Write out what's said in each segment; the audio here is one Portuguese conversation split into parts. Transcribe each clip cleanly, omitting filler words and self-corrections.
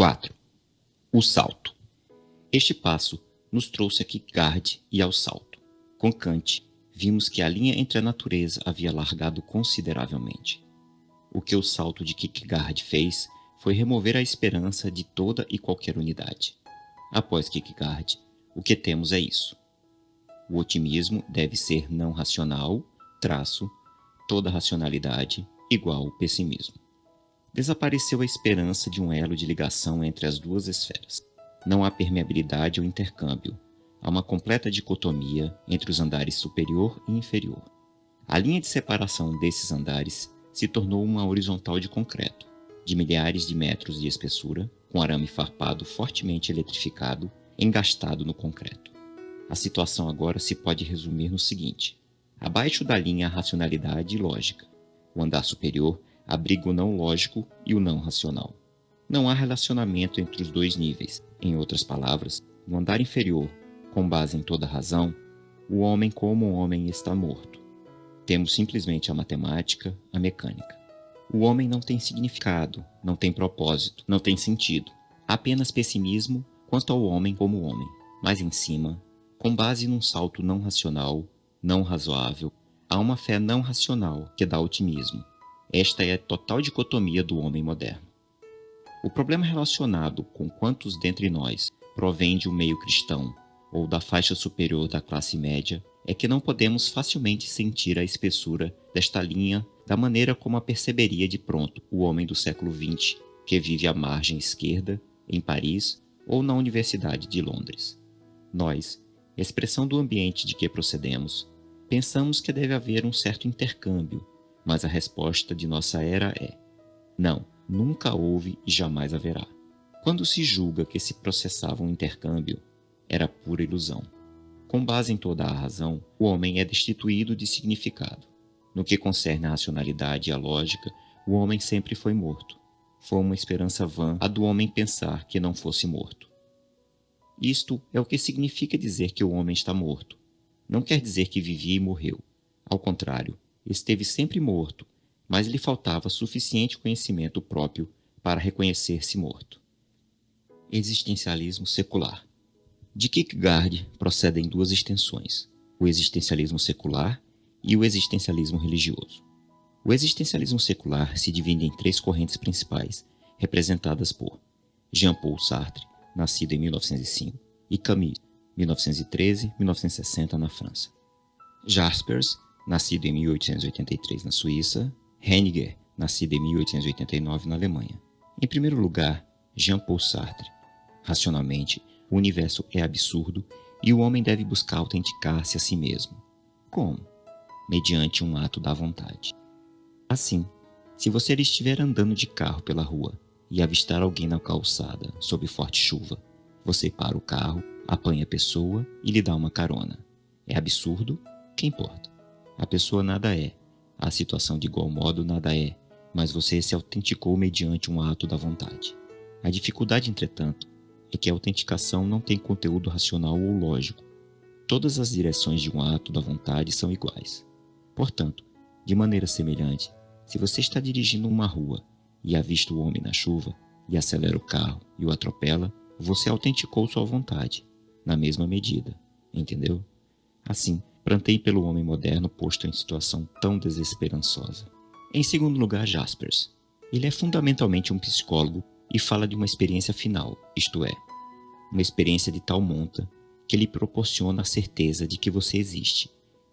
4. O salto. Este passo nos trouxe a Kierkegaard e ao salto. Com Kant, vimos que a linha entre a natureza havia largado consideravelmente. O que o salto de Kierkegaard fez foi remover a esperança de toda e qualquer unidade. Após Kierkegaard, o que temos é isso. O otimismo deve ser não racional, toda racionalidade igual pessimismo. Desapareceu a esperança de um elo de ligação entre as duas esferas. Não há permeabilidade ou intercâmbio. Há uma completa dicotomia entre os andares superior e inferior. A linha de separação desses andares se tornou uma horizontal de concreto, de milhares de metros de espessura, com arame farpado fortemente eletrificado, engastado no concreto. A situação agora se pode resumir no seguinte: abaixo da linha há racionalidade e lógica. O andar superior abriga o não lógico e o não racional. Não há relacionamento entre os dois níveis. Em outras palavras, no andar inferior, com base em toda razão, o homem como homem está morto. Temos simplesmente a matemática, a mecânica. O homem não tem significado, não tem propósito, não tem sentido. Há apenas pessimismo quanto ao homem como homem. Mas em cima, com base num salto não racional, não razoável, há uma fé não racional que dá otimismo. Esta é a total dicotomia do homem moderno. O problema relacionado com quantos dentre nós provém de um meio cristão ou da faixa superior da classe média é que não podemos facilmente sentir a espessura desta linha da maneira como a perceberia de pronto o homem do século XX, que vive à margem esquerda, em Paris ou na Universidade de Londres. Nós, expressão do ambiente de que procedemos, pensamos que deve haver um certo intercâmbio, mas a resposta de nossa era é: não, nunca houve e jamais haverá. Quando se julga que se processava um intercâmbio, era pura ilusão. Com base em toda a razão, o homem é destituído de significado. No que concerne à racionalidade e à lógica, o homem sempre foi morto. Foi uma esperança vã a do homem pensar que não fosse morto. Isto é o que significa dizer que o homem está morto. Não quer dizer que vivia e morreu. Ao contrário, esteve sempre morto, mas lhe faltava suficiente conhecimento próprio para reconhecer-se morto. Existencialismo secular. De Kierkegaard procedem duas extensões, o existencialismo secular e o existencialismo religioso. O existencialismo secular se divide em três correntes principais, representadas por Jean-Paul Sartre, nascido em 1905, e Camus, 1913-1960 na França. Jaspers, nascido em 1883 na Suíça, Heidegger, nascido em 1889 na Alemanha. Em primeiro lugar, Jean-Paul Sartre. Racionalmente, o universo é absurdo e o homem deve buscar autenticar-se a si mesmo. Como? Mediante um ato da vontade. Assim, se você estiver andando de carro pela rua e avistar alguém na calçada sob forte chuva, você para o carro, apanha a pessoa e lhe dá uma carona. É absurdo? Que importa? A pessoa nada é, a situação de igual modo nada é, mas você se autenticou mediante um ato da vontade. A dificuldade, entretanto, é que a autenticação não tem conteúdo racional ou lógico. Todas as direções de um ato da vontade são iguais. Portanto, de maneira semelhante, se você está dirigindo uma rua e avista o homem na chuva e acelera o carro e o atropela, você autenticou sua vontade, na mesma medida, entendeu? Assim, pranteie pelo homem moderno posto em situação tão desesperançosa. Em segundo lugar, Jaspers. Ele é fundamentalmente um psicólogo e fala de uma experiência final, isto é, uma experiência de tal monta que lhe proporciona a certeza de que você existe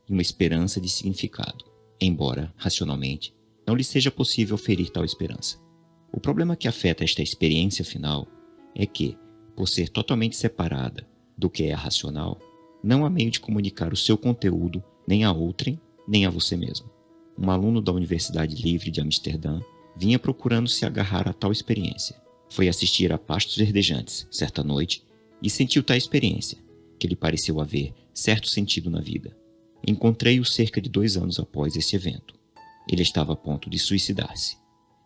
e uma esperança de significado, embora, racionalmente, não lhe seja possível oferir tal esperança. O problema que afeta esta experiência final é que, por ser totalmente separada do que é racional, não há meio de comunicar o seu conteúdo nem a outrem, nem a você mesmo. Um aluno da Universidade Livre de Amsterdã vinha procurando se agarrar a tal experiência. Foi assistir a Pastos Verdejantes, certa noite, e sentiu tal experiência, que lhe pareceu haver certo sentido na vida. Encontrei-o cerca de 2 anos após esse evento. Ele estava a ponto de suicidar-se.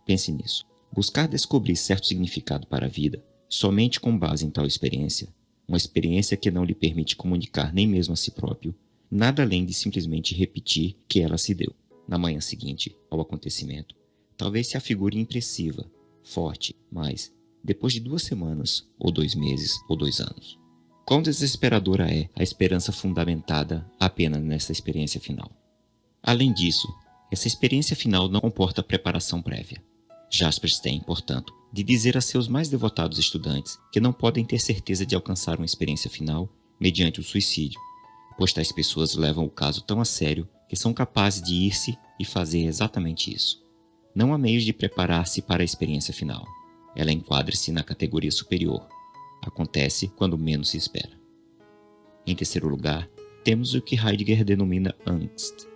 Pense nisso. Buscar descobrir certo significado para a vida, somente com base em tal experiência, uma experiência que não lhe permite comunicar nem mesmo a si próprio, nada além de simplesmente repetir que ela se deu. Na manhã seguinte, ao acontecimento, talvez se afigure impressiva, forte, mas, depois de 2 semanas, ou 2 meses, ou 2 anos. Quão desesperadora é a esperança fundamentada apenas nessa experiência final. Além disso, essa experiência final não comporta preparação prévia. Jaspers tem, portanto, de dizer a seus mais devotados estudantes que não podem ter certeza de alcançar uma experiência final mediante o suicídio, pois tais pessoas levam o caso tão a sério que são capazes de ir-se e fazer exatamente isso. Não há meios de preparar-se para a experiência final. Ela enquadra-se na categoria superior. Acontece quando menos se espera. Em terceiro lugar, temos o que Heidegger denomina Angst.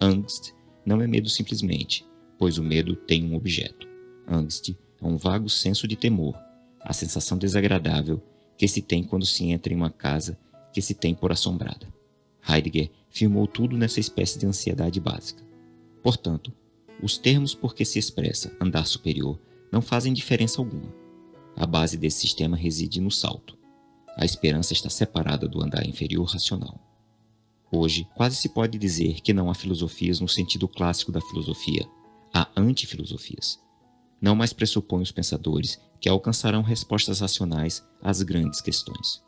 Angst não é medo simplesmente, pois o medo tem um objeto. Angst é um vago senso de temor, a sensação desagradável que se tem quando se entra em uma casa que se tem por assombrada. Heidegger firmou tudo nessa espécie de ansiedade básica. Portanto, os termos por que se expressa andar superior não fazem diferença alguma. A base desse sistema reside no salto. A esperança está separada do andar inferior racional. Hoje, quase se pode dizer que não há filosofias no sentido clássico da filosofia. Há antifilosofias. Não mais pressupõem os pensadores que alcançarão respostas racionais às grandes questões.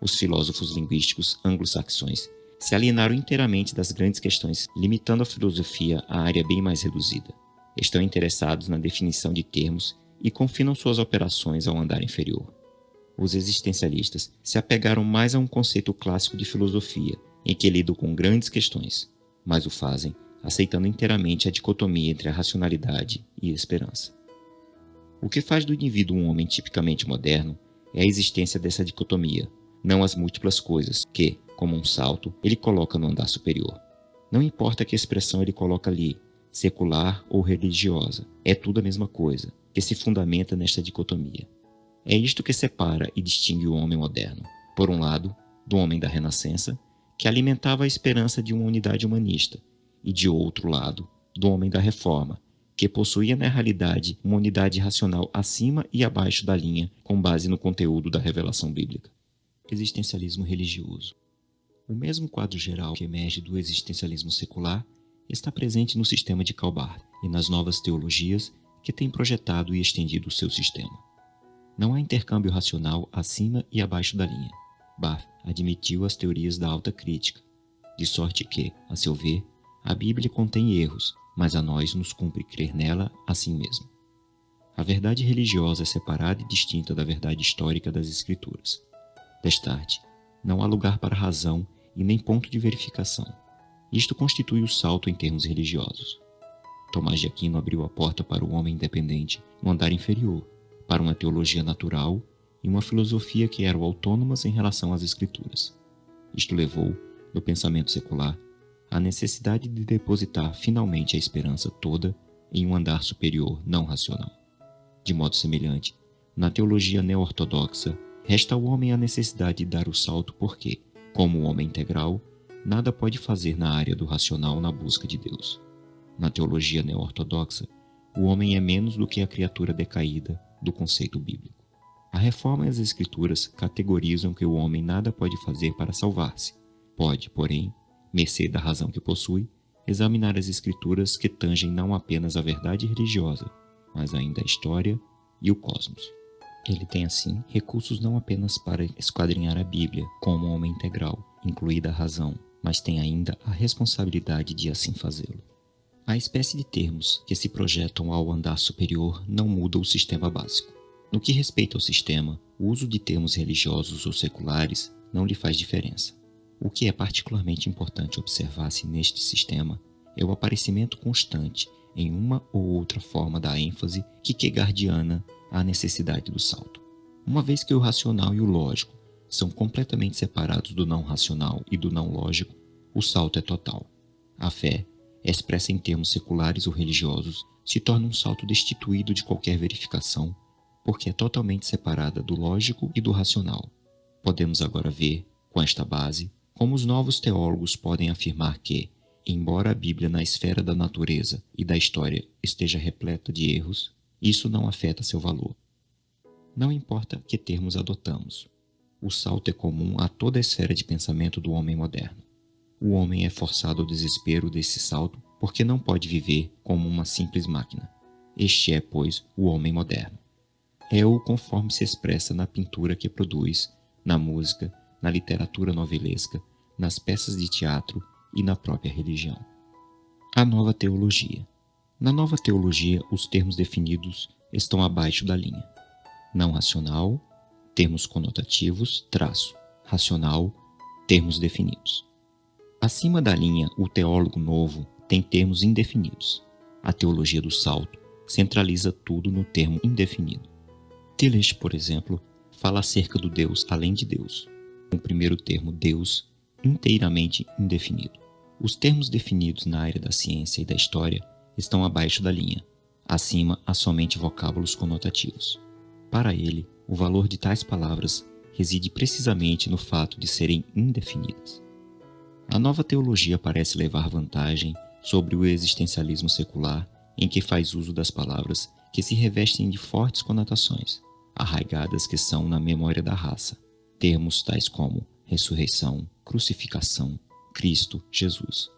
Os filósofos linguísticos anglo-saxões se alienaram inteiramente das grandes questões, limitando a filosofia a área bem mais reduzida. Estão interessados na definição de termos e confinam suas operações ao andar inferior. Os existencialistas se apegaram mais a um conceito clássico de filosofia, em que lidam com grandes questões, mas o fazem aceitando inteiramente a dicotomia entre a racionalidade e a esperança. O que faz do indivíduo um homem tipicamente moderno é a existência dessa dicotomia, não as múltiplas coisas que, como um salto, ele coloca no andar superior. Não importa que expressão ele coloca ali, secular ou religiosa, é tudo a mesma coisa, que se fundamenta nesta dicotomia. É isto que separa e distingue o homem moderno, por um lado, do homem da Renascença, que alimentava a esperança de uma unidade humanista, e de outro lado, do homem da Reforma, que possuía na realidade uma unidade racional acima e abaixo da linha com base no conteúdo da revelação bíblica. Existencialismo religioso. O mesmo quadro geral que emerge do existencialismo secular está presente no sistema de Karl Barth e nas novas teologias que tem projetado e estendido o seu sistema. Não há intercâmbio racional acima e abaixo da linha. Barth admitiu as teorias da alta crítica, de sorte que, a seu ver, a Bíblia contém erros, mas a nós nos cumpre crer nela assim mesmo. A verdade religiosa é separada e distinta da verdade histórica das Escrituras. Destarte, não há lugar para razão e nem ponto de verificação. Isto constitui o salto em termos religiosos. Tomás de Aquino abriu a porta para o homem independente no andar inferior, para uma teologia natural e uma filosofia que eram autônomas em relação às Escrituras. Isto levou, no pensamento secular, à necessidade de depositar finalmente a esperança toda em um andar superior não racional. De modo semelhante, na teologia neo-ortodoxa, resta ao homem a necessidade de dar o salto porque, como homem integral, nada pode fazer na área do racional na busca de Deus. Na teologia neo-ortodoxa, o homem é menos do que a criatura decaída do conceito bíblico. A Reforma e as Escrituras categorizam que o homem nada pode fazer para salvar-se. Pode, porém, mercê da razão que possui, examinar as Escrituras que tangem não apenas a verdade religiosa, mas ainda a história e o cosmos. Ele tem, assim, recursos não apenas para esquadrinhar a Bíblia como um homem integral, incluída a razão, mas tem ainda a responsabilidade de assim fazê-lo. A espécie de termos que se projetam ao andar superior não muda o sistema básico. No que respeita ao sistema, o uso de termos religiosos ou seculares não lhe faz diferença. O que é particularmente importante observar-se neste sistema é o aparecimento constante, em uma ou outra forma da ênfase kierkegaardiana à necessidade do salto. Uma vez que o racional e o lógico são completamente separados do não racional e do não lógico, o salto é total. A fé, expressa em termos seculares ou religiosos, se torna um salto destituído de qualquer verificação, porque é totalmente separada do lógico e do racional. Podemos agora ver, com esta base, como os novos teólogos podem afirmar que, embora a Bíblia na esfera da natureza e da história esteja repleta de erros, isso não afeta seu valor. Não importa que termos adotamos. O salto é comum a toda a esfera de pensamento do homem moderno. O homem é forçado ao desespero desse salto porque não pode viver como uma simples máquina. Este é, pois, o homem moderno. é-o conforme se expressa na pintura que produz, na música, na literatura novelesca, nas peças de teatro e na própria religião. A nova teologia. Na nova teologia, os termos definidos estão abaixo da linha. Não racional, termos conotativos, traço. Racional, termos definidos. Acima da linha, o teólogo novo tem termos indefinidos. A teologia do salto centraliza tudo no termo indefinido. Tillich, por exemplo, fala acerca do Deus além de Deus, com o primeiro termo Deus inteiramente indefinido. Os termos definidos na área da ciência e da história estão abaixo da linha. Acima há somente vocábulos conotativos. Para ele, o valor de tais palavras reside precisamente no fato de serem indefinidas. A nova teologia parece levar vantagem sobre o existencialismo secular, em que faz uso das palavras que se revestem de fortes conotações, arraigadas que são na memória da raça, termos tais como ressurreição, crucificação, Cristo, Jesus.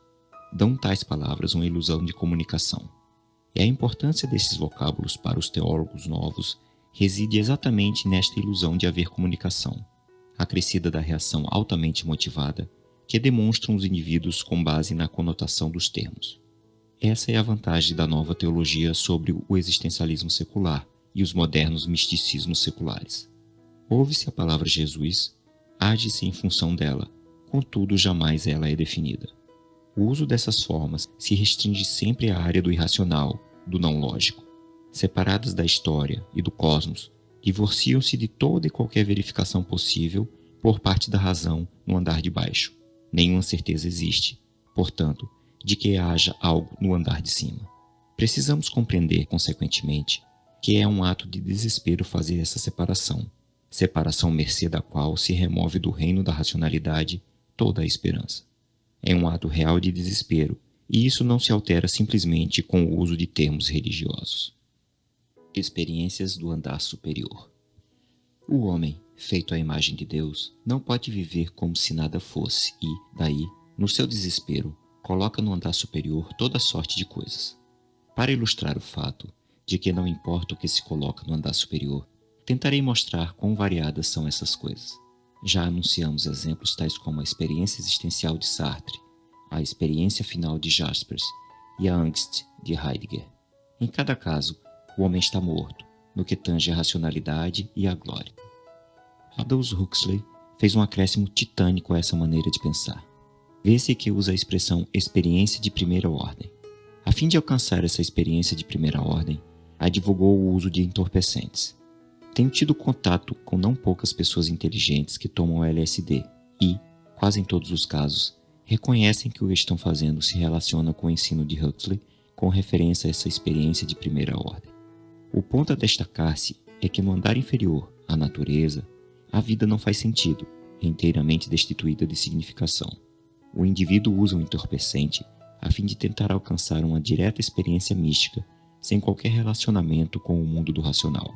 Dão tais palavras uma ilusão de comunicação. E a importância desses vocábulos para os teólogos novos reside exatamente nesta ilusão de haver comunicação, acrescida da reação altamente motivada que demonstram os indivíduos com base na conotação dos termos. Essa é a vantagem da nova teologia sobre o existencialismo secular e os modernos misticismos seculares. Ouve-se a palavra Jesus, age-se em função dela, contudo jamais ela é definida. O uso dessas formas se restringe sempre à área do irracional, do não lógico. Separadas da história e do cosmos, divorciam-se de toda e qualquer verificação possível por parte da razão no andar de baixo. Nenhuma certeza existe, portanto, de que haja algo no andar de cima. Precisamos compreender, consequentemente, que é um ato de desespero fazer essa separação mercê da qual se remove do reino da racionalidade toda a esperança. É um ato real de desespero, e isso não se altera simplesmente com o uso de termos religiosos. Experiências do andar superior. O homem, feito à imagem de Deus, não pode viver como se nada fosse e, daí, no seu desespero, coloca no andar superior toda sorte de coisas. Para ilustrar o fato de que não importa o que se coloca no andar superior, tentarei mostrar quão variadas são essas coisas. Já anunciamos exemplos tais como a experiência existencial de Sartre, a experiência final de Jaspers e a Angst de Heidegger. Em cada caso, o homem está morto, no que tange a racionalidade e a glória. Aldous Huxley fez um acréscimo titânico a essa maneira de pensar. Vê-se que usa a expressão experiência de primeira ordem. A fim de alcançar essa experiência de primeira ordem, advogou o uso de entorpecentes. Tenho tido contato com não poucas pessoas inteligentes que tomam LSD e, quase em todos os casos, reconhecem que o que estão fazendo se relaciona com o ensino de Huxley com referência a essa experiência de primeira ordem. O ponto a destacar-se é que no andar inferior, a natureza, a vida não faz sentido, é inteiramente destituída de significação. O indivíduo usa um entorpecente a fim de tentar alcançar uma direta experiência mística, sem qualquer relacionamento com o mundo do racional.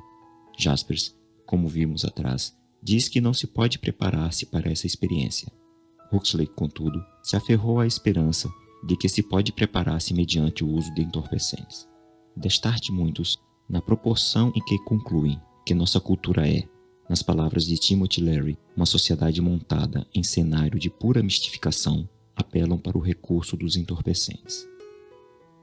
Jaspers, como vimos atrás, diz que não se pode preparar-se para essa experiência. Huxley, contudo, se aferrou à esperança de que se pode preparar-se mediante o uso de entorpecentes. Destarte muitos, na proporção em que concluem que nossa cultura é, nas palavras de Timothy Leary, uma sociedade montada em cenário de pura mistificação, apelam para o recurso dos entorpecentes.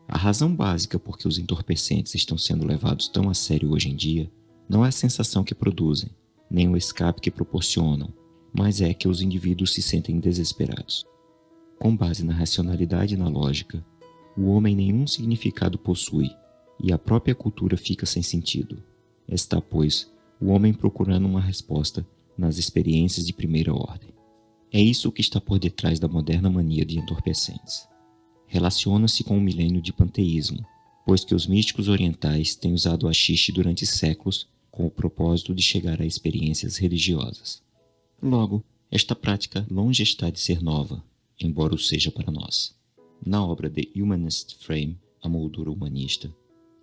A razão básica por que os entorpecentes estão sendo levados tão a sério hoje em dia não é a sensação que produzem, nem o escape que proporcionam, mas é que os indivíduos se sentem desesperados. Com base na racionalidade e na lógica, o homem nenhum significado possui e a própria cultura fica sem sentido. Está, pois, o homem procurando uma resposta nas experiências de primeira ordem. É isso que está por detrás da moderna mania de entorpecentes. Relaciona-se com o milênio de panteísmo, pois que os místicos orientais têm usado o haxixe durante séculos com o propósito de chegar a experiências religiosas. Logo, esta prática longe está de ser nova, embora o seja para nós. Na obra The Humanist Frame, a moldura humanista,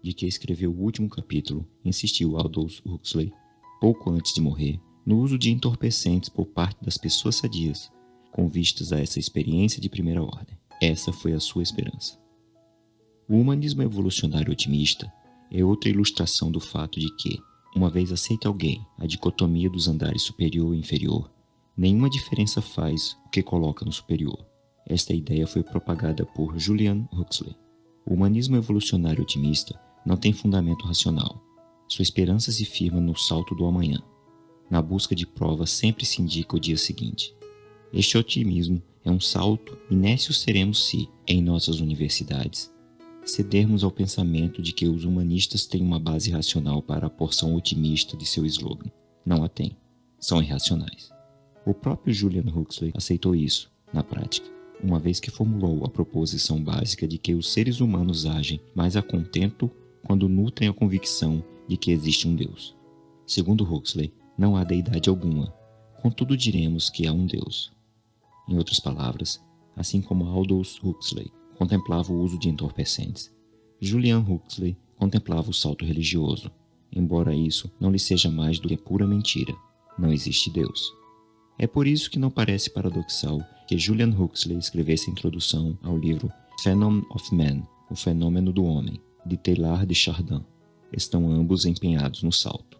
de que escreveu o último capítulo, insistiu Aldous Huxley, pouco antes de morrer, no uso de entorpecentes por parte das pessoas sadias, com vistas a essa experiência de primeira ordem. Essa foi a sua esperança. O humanismo evolucionário otimista é outra ilustração do fato de que, Uma vez aceita alguém a dicotomia dos andares superior e inferior, nenhuma diferença faz o que coloca no superior. Esta ideia foi propagada por Julian Huxley. O humanismo evolucionário otimista não tem fundamento racional. Sua esperança se firma no salto do amanhã. Na busca de provas sempre se indica o dia seguinte. Este otimismo é um salto inécio seremos se, em nossas universidades, cedermos ao pensamento de que os humanistas têm uma base racional para a porção otimista de seu slogan. Não a têm. São irracionais. O próprio Julian Huxley aceitou isso, na prática, uma vez que formulou a proposição básica de que os seres humanos agem mais a contento quando nutrem a convicção de que existe um Deus. Segundo Huxley, não há deidade alguma, contudo diremos que há um Deus. Em outras palavras, assim como Aldous Huxley contemplava o uso de entorpecentes, Julian Huxley contemplava o salto religioso, embora isso não lhe seja mais do que pura mentira. Não existe Deus. É por isso que não parece paradoxal que Julian Huxley escrevesse a introdução ao livro Phenomenon of Man, O Fenômeno do Homem, de Teilhard de Chardin. Estão ambos empenhados no salto.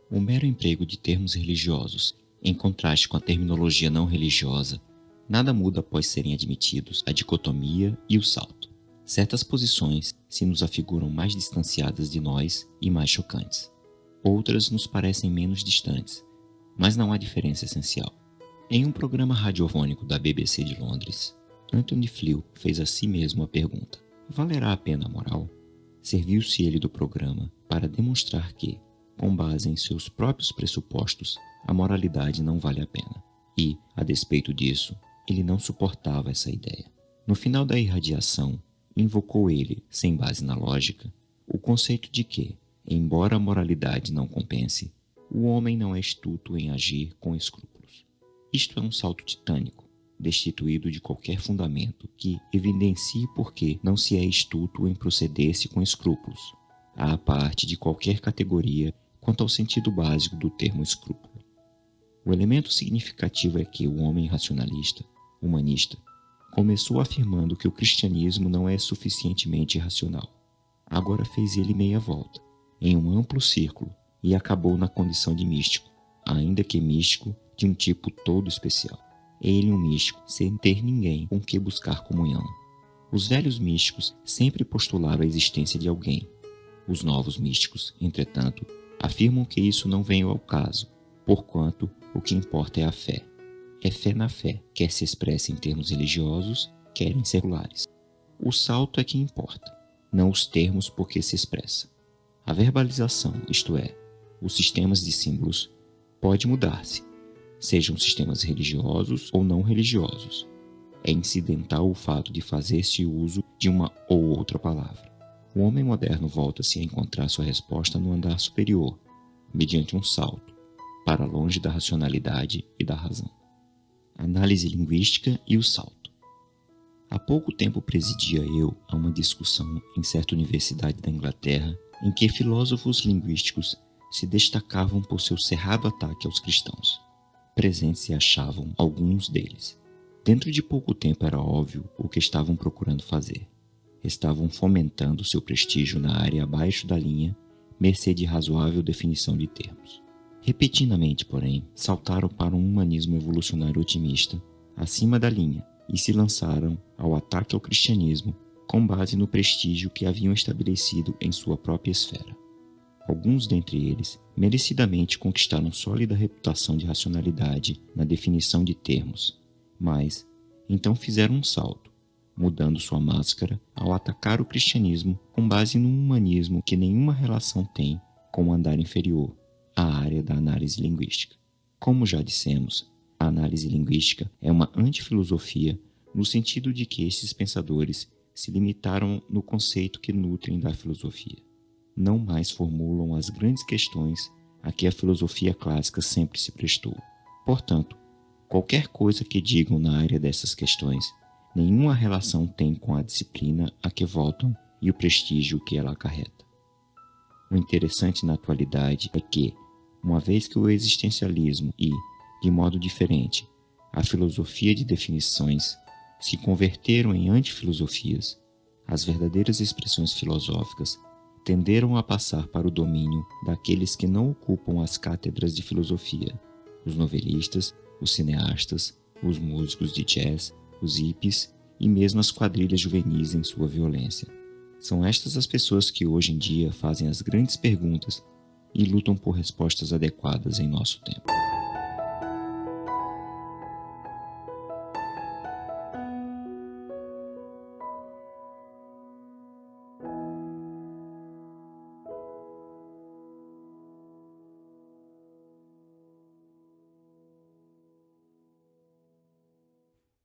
O mero emprego de termos religiosos, em contraste com a terminologia não religiosa, nada muda após serem admitidos a dicotomia e o salto. Certas posições se nos afiguram mais distanciadas de nós e mais chocantes. Outras nos parecem menos distantes, mas não há diferença essencial. Em um programa radiofônico da BBC de Londres, Anthony Flew fez a si mesmo a pergunta: valerá a pena a moral? Serviu-se ele do programa para demonstrar que, com base em seus próprios pressupostos, a moralidade não vale a pena. E, a despeito disso, ele não suportava essa ideia. No final da irradiação, invocou ele, sem base na lógica, o conceito de que, embora a moralidade não compense, o homem não é astuto em agir com escrúpulos. Isto é um salto titânico, destituído de qualquer fundamento que evidencie por que não se é astuto em proceder-se com escrúpulos, à parte de qualquer categoria quanto ao sentido básico do termo escrúpulo. O elemento significativo é que o homem racionalista, humanista, começou afirmando que o cristianismo não é suficientemente racional. Agora fez ele meia volta, em um amplo círculo, e acabou na condição de místico, ainda que místico de um tipo todo especial. Ele um místico, sem ter ninguém com que buscar comunhão. Os velhos místicos sempre postularam a existência de alguém. Os novos místicos, entretanto, afirmam que isso não vem ao caso, porquanto o que importa é a fé. É fé na fé, quer se expresse em termos religiosos, quer em seculares. O salto é que importa, não os termos por que se expressa. A verbalização, isto é, os sistemas de símbolos, pode mudar-se, sejam sistemas religiosos ou não religiosos. É incidental o fato de fazer-se uso de uma ou outra palavra. O homem moderno volta-se a encontrar sua resposta no andar superior, mediante um salto, para longe da racionalidade e da razão. Análise linguística e o salto. Há pouco tempo presidia eu a uma discussão em certa universidade da Inglaterra em que filósofos linguísticos se destacavam por seu cerrado ataque aos cristãos. Presentes se achavam alguns deles. Dentro de pouco tempo era óbvio o que estavam procurando fazer. Estavam fomentando seu prestígio na área abaixo da linha, mercê de razoável definição de termos. Repentinamente, porém, saltaram para um humanismo evolucionário otimista, acima da linha, e se lançaram ao ataque ao cristianismo com base no prestígio que haviam estabelecido em sua própria esfera. Alguns dentre eles merecidamente conquistaram sólida reputação de racionalidade na definição de termos, mas então fizeram um salto, mudando sua máscara ao atacar o cristianismo com base num humanismo que nenhuma relação tem com o andar inferior, a área da análise linguística. Como já dissemos, a análise linguística é uma antifilosofia no sentido de que esses pensadores se limitaram no conceito que nutrem da filosofia. Não mais formulam as grandes questões a que a filosofia clássica sempre se prestou. Portanto, qualquer coisa que digam na área dessas questões, nenhuma relação tem com a disciplina a que voltam e o prestígio que ela acarreta. O interessante na atualidade é que, uma vez que o existencialismo e, de modo diferente, a filosofia de definições se converteram em antifilosofias, as verdadeiras expressões filosóficas tenderam a passar para o domínio daqueles que não ocupam as cátedras de filosofia: os novelistas, os cineastas, os músicos de jazz, os hippies e mesmo as quadrilhas juvenis em sua violência. São estas as pessoas que hoje em dia fazem as grandes perguntas e lutam por respostas adequadas em nosso tempo.